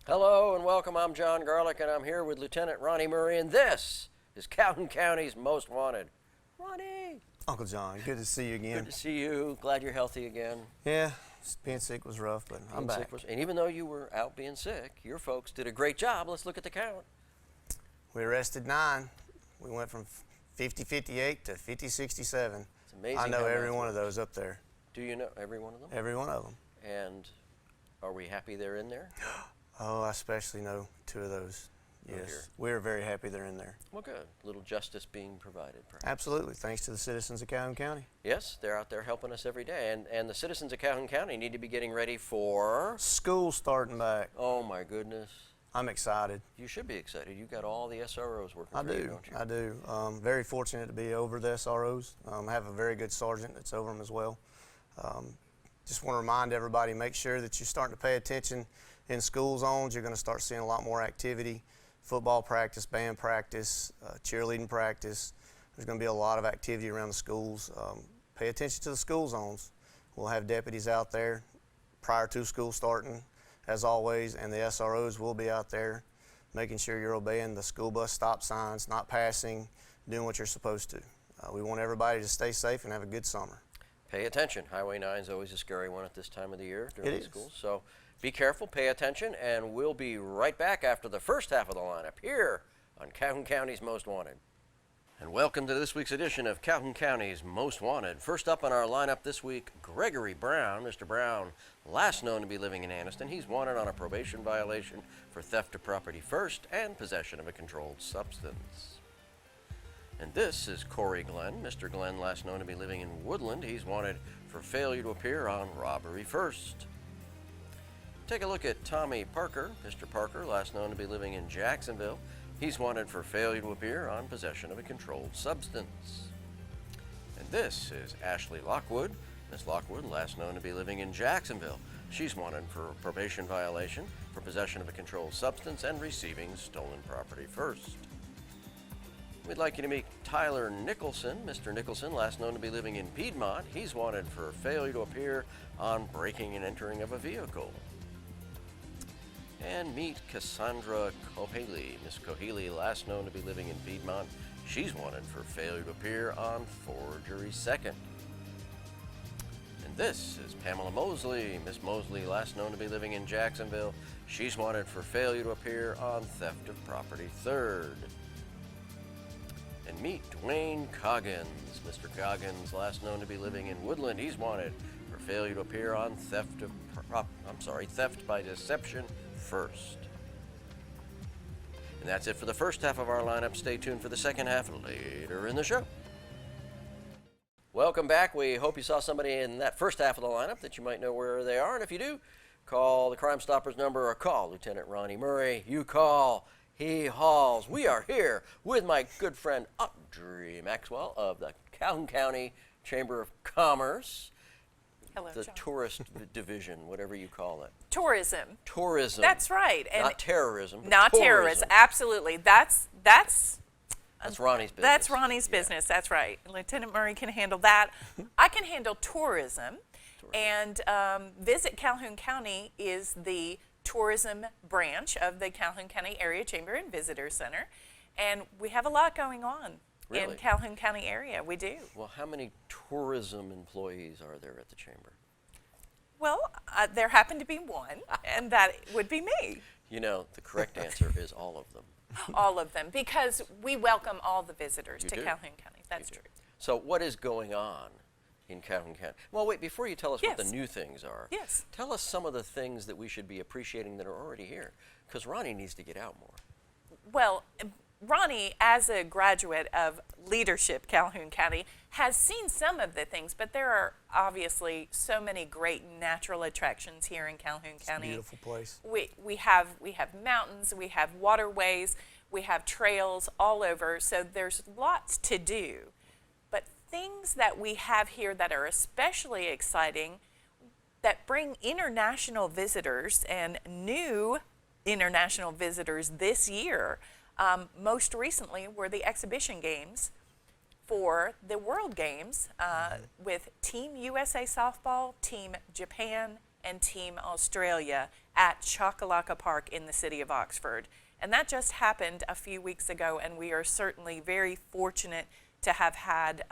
Hello and welcome. I'm Jon Garlick and I'm here with Lieutenant Ronnie Murray, and this is Calhoun County's Most Wanted. Ronnie! Uncle John, good to see you again. Good to see you. Glad you're healthy again. Yeah, being sick was rough, but I'm back. And even though you were out being sick, your folks did a great job. Let's look at the count. We arrested 9. We went from 50-58 to 50-67. It's amazing. I know every one of those up there. Do you know every one of them? Every one of them. And are we happy they're in there? Oh, I especially know 2 of those. Yes, we're very happy they're in there. Well, good. A little justice being provided, perhaps. Absolutely, thanks to the citizens of Calhoun County. Yes, they're out there helping us every day. And the citizens of Calhoun County need to be getting ready for... School starting back. Oh, my goodness. I'm excited. You should be excited. You've got all the SROs working for you, don't you? I do. Very fortunate to be over the SROs. I have a very good sergeant that's over them as well. Just want to remind everybody, make sure that you're starting to pay attention in school zones. You're going to start seeing a lot more activity. Football practice, band practice, cheerleading practice. There's going to be a lot of activity around the schools. Pay attention to the school zones. We'll have deputies out there prior to school starting, as always, and the SROs will be out there making sure you're obeying the school bus stop signs, not passing, doing what you're supposed to. We want everybody to stay safe and have a good summer. Pay attention. Highway 9 is always a scary one at this time of the year during the school. So be careful, pay attention, and we'll be right back after the first half of the lineup here on Calhoun County's Most Wanted. And welcome to this week's edition of Calhoun County's Most Wanted. First up on our lineup this week, Gregory Brown. Mr. Brown, last known to be living in Anniston. He's wanted on a probation violation for theft of property first and possession of a controlled substance. And this is Corey Glenn. Mr. Glenn, last known to be living in Woodland. He's wanted for failure to appear on robbery first. Take a look at Tommy Parker. Mr. Parker, last known to be living in Jacksonville. He's wanted for failure to appear on possession of a controlled substance. And this is Ashley Lockwood. Miss Lockwood, last known to be living in Jacksonville. She's wanted for a probation violation for possession of a controlled substance and receiving stolen property first. We'd like you to meet Tyler Nicholson. Mr. Nicholson, last known to be living in Piedmont. He's wanted for failure to appear on breaking and entering of a vehicle. And meet Cassandra Cohaley. Miss Cohaley, last known to be living in Piedmont. She's wanted for failure to appear on forgery second. And this is Pamela Mosley. Miss Mosley, last known to be living in Jacksonville. She's wanted for failure to appear on theft of property third. And meet Dwayne Coggins. Mr. Coggins, last known to be living in Woodland. He's wanted for failure to appear on theft by deception first. And that's it for the first half of our lineup. Stay tuned for the second half later in the show. Welcome back. We hope you saw somebody in that first half of the lineup that you might know where they are. And if you do, call the Crime Stoppers number or call Lieutenant Ronnie Murray. You call, he hauls. We are here with my good friend Audrey Maxwell of the Calhoun County Chamber of Commerce. Hello, the John. Tourist division, whatever you call it. Tourism. Tourism. That's right. And not terrorism. But not tourism. terrorism. Absolutely. That's Ronnie's business. That's Ronnie's business. That's right. Lieutenant Murray can handle that. I can handle tourism. And Visit Calhoun County is the tourism branch of the Calhoun County Area Chamber and Visitor Center. And we have a lot going on. Really? In Calhoun County area, we do. Well, how many tourism employees are there at the chamber? Well, there happened to be one, and that would be me. You know, the correct answer is all of them. All of them, because we welcome all the visitors You to do. Calhoun County. That's true. So what is going on in Calhoun County? Well, wait, before you tell us what the new things are, Yes. tell us some of the things that we should be appreciating that are already here, because Ronnie needs to get out more. Well, Ronnie, as a graduate of leadership Calhoun County, has seen some of the things, but there are obviously so many great natural attractions here in Calhoun County. It's a beautiful place. We have mountains, we have waterways, we have trails all over, so there's lots to do. But things that we have here that are especially exciting, that bring international visitors and new international visitors this year, Most recently were the exhibition games for the World Games with Team USA Softball, Team Japan, and Team Australia at Chakalaka Park in the city of Oxford. And that just happened a few weeks ago, and we are certainly very fortunate to have had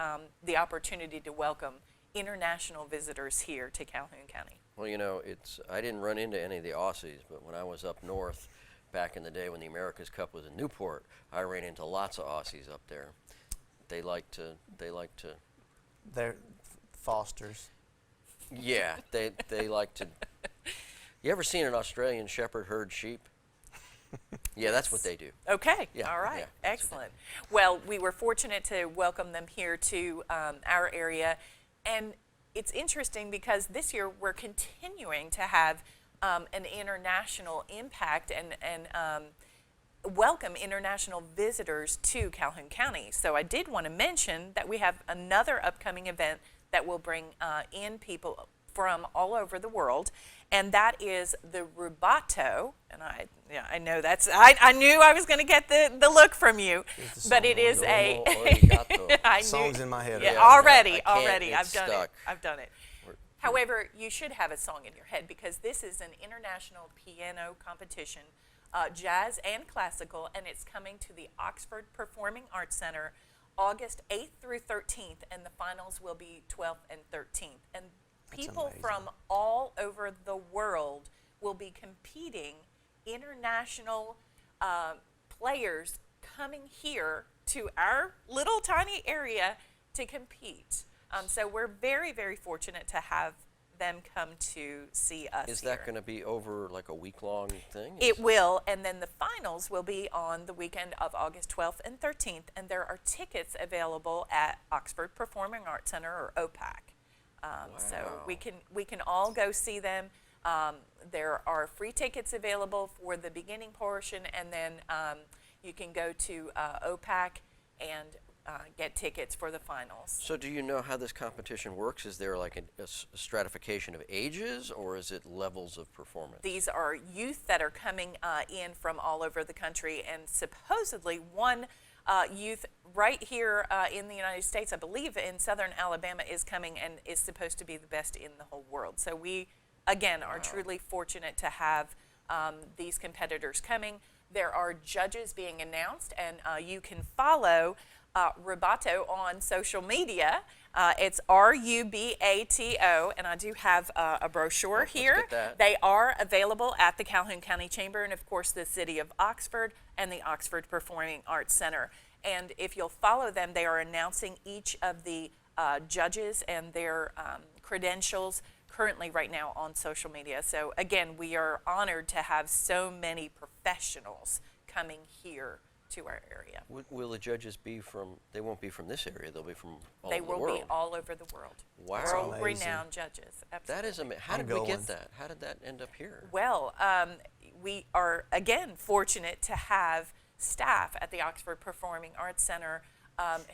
the opportunity to welcome international visitors here to Calhoun County. Well, you know, I didn't run into any of the Aussies, but when I was up north back in the day when the America's Cup was in Newport, I ran into lots of Aussies up there. They like to. They're fosters. Yeah, they like to. You ever seen an Australian shepherd herd sheep? Yeah, that's what they do. Okay, Yeah, all right, yeah, that's excellent. Well, we were fortunate to welcome them here to our area, and it's interesting because this year we're continuing to have an international impact and welcome international visitors to Calhoun County. So I did want to mention that we have another upcoming event that will bring in people from all over the world, and that is the Rubato. And I know that's, I knew I was going to get the look from you, but it is a, I knew, Song's in my head. yeah, Yeah, already, it's I've done stuck. it, I've done it. However, you should have a song in your head because this is an international piano competition, jazz and classical, and it's coming to the Oxford Performing Arts Center August 8th through 13th, and the finals will be 12th and 13th. And people amazing. from all over the world will be competing, international players coming here to our little tiny area to compete. So we're very, very fortunate to have them come to see us. Is here. that going to be over like a week-long thing? It will, and then the finals will be on the weekend of August 12th and 13th, and there are tickets available at Oxford Performing Arts Center, or OPAC. So we can all go see them. There are free tickets available for the beginning portion, and then you can go to OPAC and get tickets for the finals. So do you know how this competition works? Is there like a stratification of ages, or is it levels of performance? These are youth that are coming in from all over the country, and supposedly one youth right here in the United States, I believe in southern Alabama, is coming and is supposed to be the best in the whole world. So we, again, are truly fortunate to have these competitors coming. There are judges being announced, and you can follow Rubato on social media. It's Rubato, and I do have a brochure Let's here. get that. They are available at the Calhoun County Chamber and, of course, the City of Oxford and the Oxford Performing Arts Center. And if you'll follow them, they are announcing each of the judges and their credentials currently right now on social media. So, again, we are honored to have so many professionals coming here to our area. Will the judges be from, they won't be from this area, they'll be from all They over the will world? be all over the world. Wow. World-renowned judges. Absolutely. That is amazing. How I'm did we going. get that? How did that end up here? Well, we are, again, fortunate to have staff at the Oxford Performing Arts Center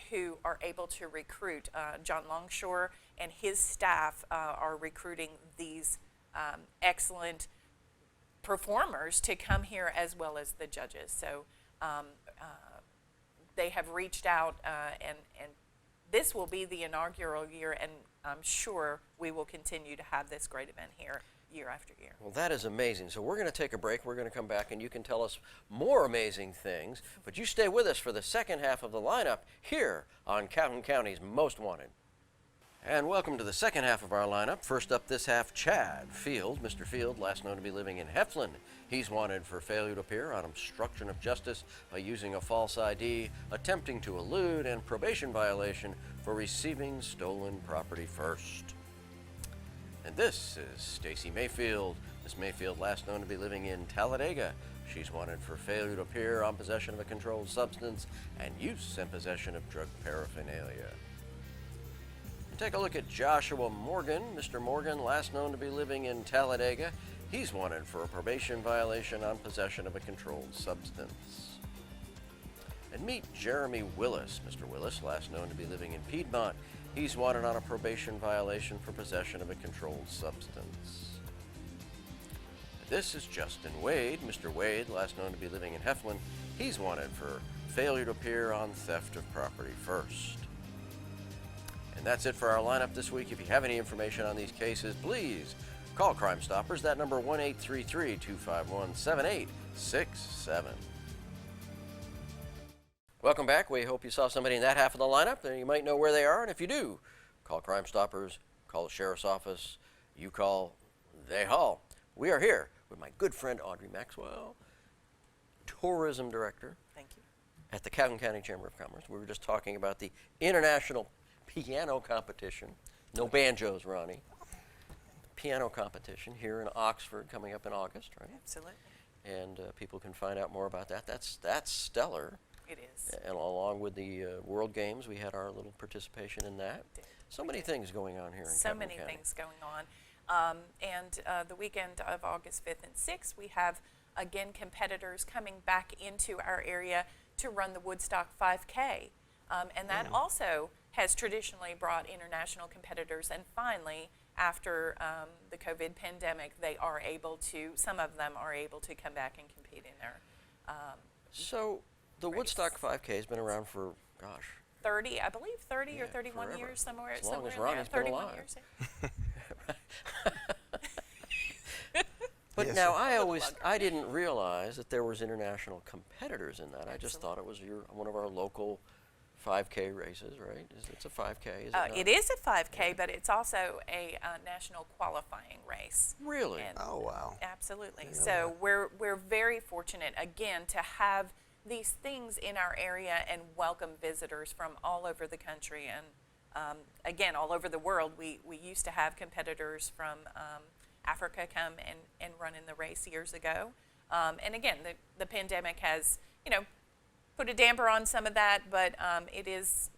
who are able to recruit. John Longshore and his staff are recruiting these excellent performers to come here, as well as the judges. So they have reached out, and this will be the inaugural year, and I'm sure we will continue to have this great event here year after year. Well, that is amazing. So we're going to take a break. We're going to come back, and you can tell us more amazing things. But you stay with us for the second half of the lineup here on Calhoun County's Most Wanted. And welcome to the second half of our lineup. First up this half, Chad Field. Mr. Field, last known to be living in Heflin. He's wanted for failure to appear on obstruction of justice by using a false ID, attempting to elude, and probation violation for receiving stolen property first. And this is Stacy Mayfield. Miss Mayfield, last known to be living in Talladega. She's wanted for failure to appear on possession of a controlled substance and use and possession of drug paraphernalia. Take a look at Joshua Morgan. Mr. Morgan, last known to be living in Talladega. He's wanted for a probation violation on possession of a controlled substance. And meet Jeremy Willis. Mr. Willis, last known to be living in Piedmont. He's wanted on a probation violation for possession of a controlled substance. This is Justin Wade. Mr. Wade, last known to be living in Heflin, he's wanted for failure to appear on theft of property first. And that's it for our lineup this week. If you have any information on these cases, please call Crime Stoppers. That number 1-833-251-7867. Welcome back. We hope you saw somebody in that half of the lineup, and you might know where they are. And if you do, call Crime Stoppers, call the Sheriff's Office. You call, they haul. We are here with my good friend Audrey Maxwell, Tourism Director. Thank you. At the Calhoun County Chamber of Commerce. We were just talking about the International Piano Competition. No banjos, Ronnie. Piano competition here in Oxford coming up in August, right? Absolutely. And people can find out more about that. That's stellar. It is. And along with the World Games, we had our little participation in that. So many things going on here in So Calhoun many County. things going on. And the weekend of August 5th and 6th, we have, again, competitors coming back into our area to run the Woodstock 5K. And that also has traditionally brought international competitors. And finally, after the COVID pandemic, they are able to, some of them are able to come back and compete in their So the race. Woodstock 5K has been around for, gosh, 30, I believe 30 Yeah, or 31 forever. years, somewhere, As long somewhere as in there. Ronnie's been 31 alive. years. But Yes, now sir. I didn't realize that there was international competitors in that. I just thought it was one of our local 5K races, right? It's a 5K, is it not? It is a 5K, but it's also a national qualifying race. Really? And Oh, wow. absolutely. Didn't know So we're very fortunate, again, to have these things in our area and welcome visitors from all over the country and, again, all over the world. We used to have competitors from Africa come and run in the race years ago. And again, the pandemic has, put a damper on some of that, but it is,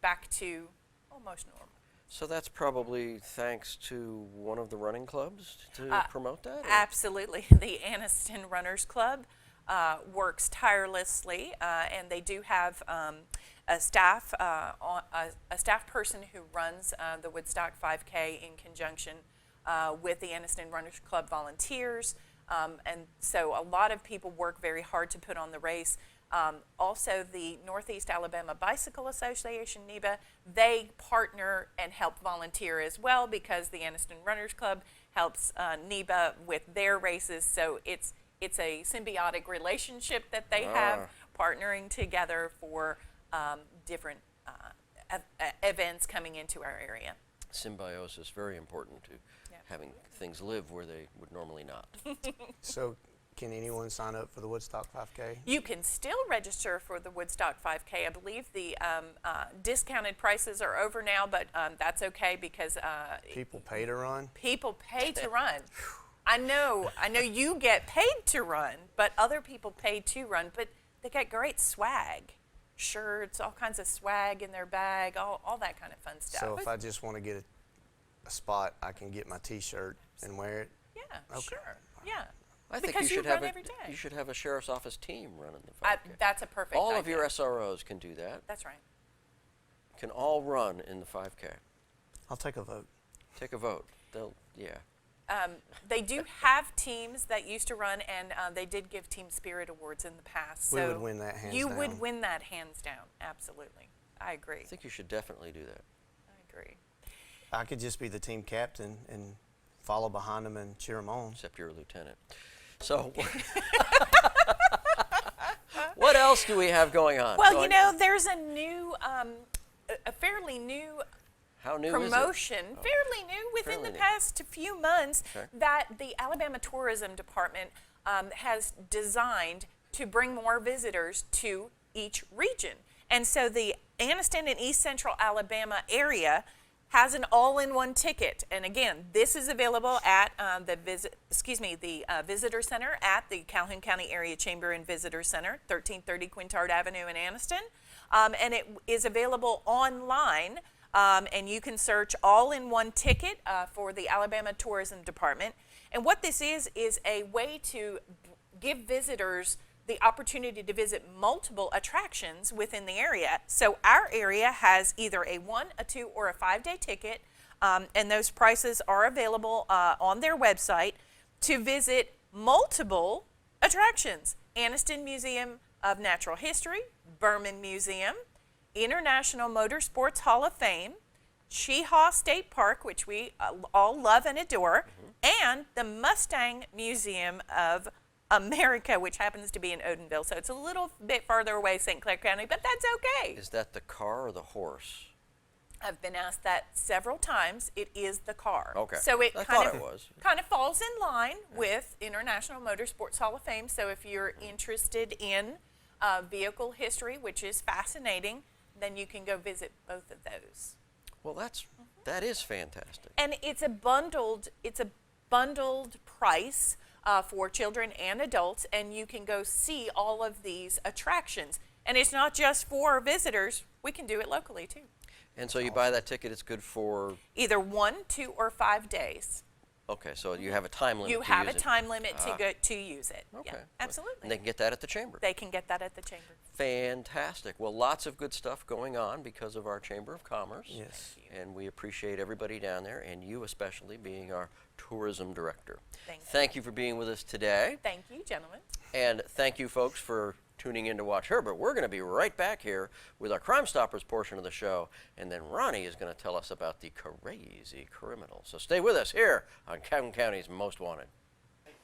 back to almost normal. So that's probably thanks to one of the running clubs to promote that? or- Absolutely. The Anniston Runners Club works tirelessly, and they do have a staff person who runs the Woodstock 5K in conjunction with the Anniston Runners Club volunteers. And so a lot of people work very hard to put on the race. Also, the Northeast Alabama Bicycle Association, NEBA, they partner and help volunteer as well because the Anniston Runners Club helps NEBA with their races. So it's a symbiotic relationship that they have, partnering together for different events coming into our area. Symbiosis, very important to having things live where they would normally not. So can anyone sign up for the Woodstock 5K? You can still register for the Woodstock 5K. I believe the discounted prices are over now, but that's okay because People pay to run? people pay to run. I know you get paid to run, but other people pay to run, but they get great swag. Shirts, all kinds of swag in their bag, all that kind of fun stuff. So if I just want to get a spot, I can get my T-shirt and wear it? Yeah, Okay. sure. Yeah. I think Because you you should have run every day. you should have a sheriff's office team running the 5K. That's a perfect All idea. of your SROs can do that. That's right. Can all run in the 5K. I'll take a vote. Take a vote. They do have teams that used to run, and they did give Team Spirit awards in the past. We So would win that hands you down. would win that hands down. Absolutely. I agree. I think you should definitely do that. I agree. I could just be the team captain and follow behind them and cheer them on. Except you're a lieutenant. So, what else do we have going on? Well, So there's a new, a fairly new how new promotion, is it? fairly new within fairly the new. past few months, Okay. that the Alabama Tourism Department has designed to bring more visitors to each region. And so the Anniston and East Central Alabama area has an all-in-one ticket. And again, this is available at the visitor center at the Calhoun County Area Chamber and Visitor Center, 1330 Quintard Avenue in Anniston. And it is available online. And you can search all-in-one ticket for the Alabama Tourism Department. And what this is a way to give visitors the opportunity to visit multiple attractions within the area. So our area has either a 1, a 2, or a 5-day ticket, and those prices are available on their website to visit multiple attractions. Anniston Museum of Natural History, Berman Museum, International Motorsports Hall of Fame, Cheehaw State Park, which we all love and adore, and the Mustang Museum of America, which happens to be in Odenville. So it's a little bit farther away, St. Clair County, but that's okay. Is that the car or the horse? I've been asked that several times. It is the car. Okay. So it I kind thought of it was. kind of falls in line with International Motorsports Hall of Fame. So if you're interested in vehicle history, which is fascinating, then you can go visit both of those. Well, that is fantastic. And it's a bundled price for children and adults, and you can go see all of these attractions. And it's not just for visitors. We can do it locally too. And so you buy that ticket, it's good for... Either 1, 2, or 5 days. Okay, so you have a time limit You to have use a it. time limit to use it. Okay. Yeah, absolutely. And they can get that at the chamber. They can get that at the chamber. Fantastic. Well, lots of good stuff going on because of our Chamber of Commerce. Yes. And we appreciate everybody down there, and you especially being our tourism director. Thank you for being with us today. Thank you, gentlemen. And thank you, folks, for tuning in to watch her. But we're going to be right back here with our Crime Stoppers portion of the show. And then Ronnie is going to tell us about the crazy criminal. So stay with us here on Calhoun County's Most Wanted.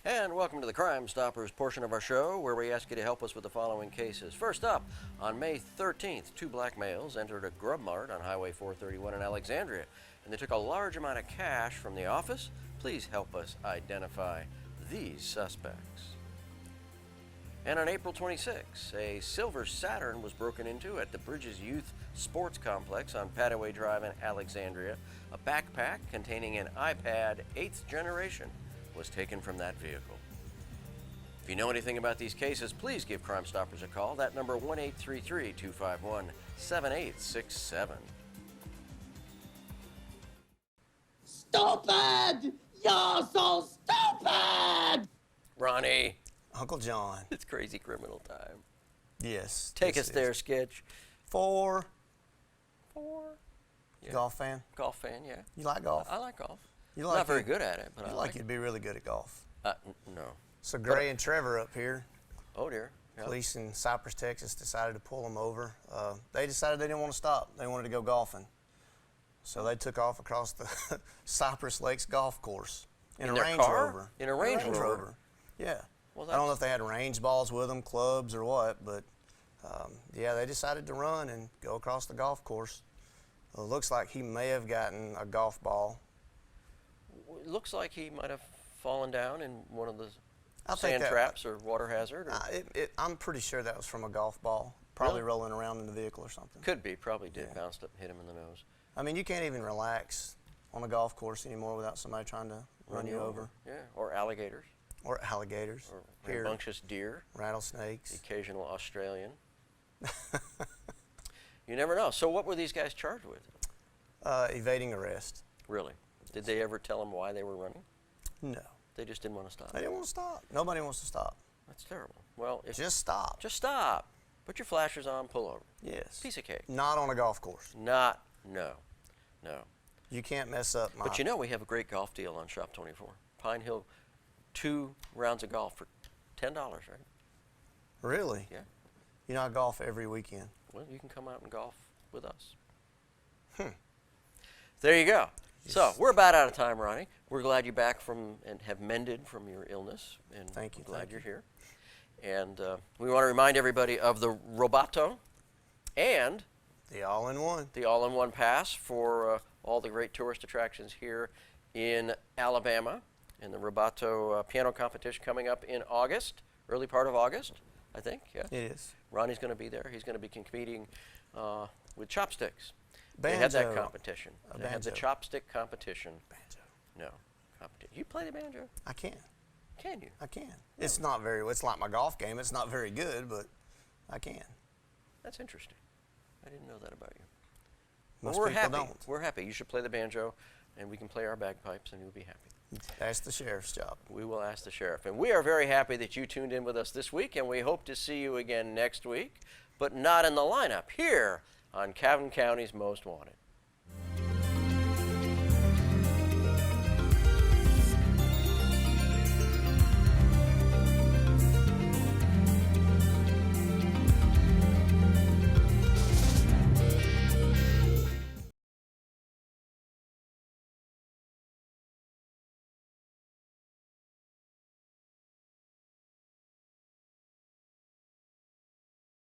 And welcome to the Crime Stoppers portion of our show, where we ask you to help us with the following cases. First up, on May 13th, 2 black males entered a Grub Mart on Highway 431 in Alexandria, and they took a large amount of cash from the office. Please help us identify these suspects. And on April 26, a silver Saturn was broken into at the Bridges Youth Sports Complex on Padaway Drive in Alexandria. A backpack containing an iPad 8th generation was taken from that vehicle. If you know anything about these cases, please give Crime Stoppers a call. That number 1-833-251-7867. Stupid! You're so stupid! Ronnie, Uncle John. it's crazy criminal time. Yes. Take this us there, is. Sketch. 4. Yeah. Golf fan? Golf fan, yeah. You like golf? I like golf. You Not very good at it, but I You like like you'd be really good at golf. No. So Gray and Trevor up here, Oh, dear. Yep. police in Cypress, Texas, decided to pull them over. They decided they didn't want to stop. They wanted to go golfing. So they took off across the Cypress Lakes golf course in a their Range car? Rover. In a Range Rover? Yeah. Well, I don't know if they had range balls with them, clubs or what, but yeah, they decided to run and go across the golf course. It looks like he may have gotten a golf ball. It looks like he might have fallen down in one of the I think sand that- traps or water hazard. Or I'm pretty sure that was from a golf ball, probably Really? rolling around in the vehicle or something. Could be. Probably did. Yeah. Bounced up and hit him in the nose. I mean, you can't even relax on a golf course anymore without somebody trying to run you over. Yeah. Or alligators. Or alligators, Or here, rambunctious deer. The rattlesnakes. occasional Australian. You never know. So what were these guys charged with? Evading arrest. Really? Did they ever tell them why they were running? No. They just didn't want to stop. They didn't want to stop. Nobody wants to stop. That's terrible. Well, if Just stop. just stop. Put your flashers on. Pull over. Yes. Piece of cake. Not on a golf course. No. You can't mess up my... But you know we have a great golf deal on Shop 24. Pine Hill, 2 rounds of golf for $10, right? Really? Yeah. You know, I golf every weekend. Well, you can come out and golf with us. There you go. So we're about out of time, Ronnie. We're glad you're back from and have mended from your illness, and Thank you, we're glad thank you're here. And we want to remind everybody of the Roboto and The all-in-one. the all-in-one pass for all the great tourist attractions here in Alabama, and the Roboto piano competition coming up in August, early part of August, I think. Yeah. It is. Ronnie's going to be there. He's going to be competing with chopsticks. They had that competition. They had the banjo. chopstick competition. Banjo. No, competition. You play the banjo? I can. Can you? I can. It's not very... It's like my golf game. It's not very good, but I can. That's interesting. I didn't know that about you. Most Well, we're people happy. don't. We're happy. You should play the banjo, and we can play our bagpipes, and you'll be happy. That's the sheriff's job. We will ask the sheriff. And we are very happy that you tuned in with us this week, and we hope to see you again next week, but not in the lineup here on Calhoun County's Most Wanted.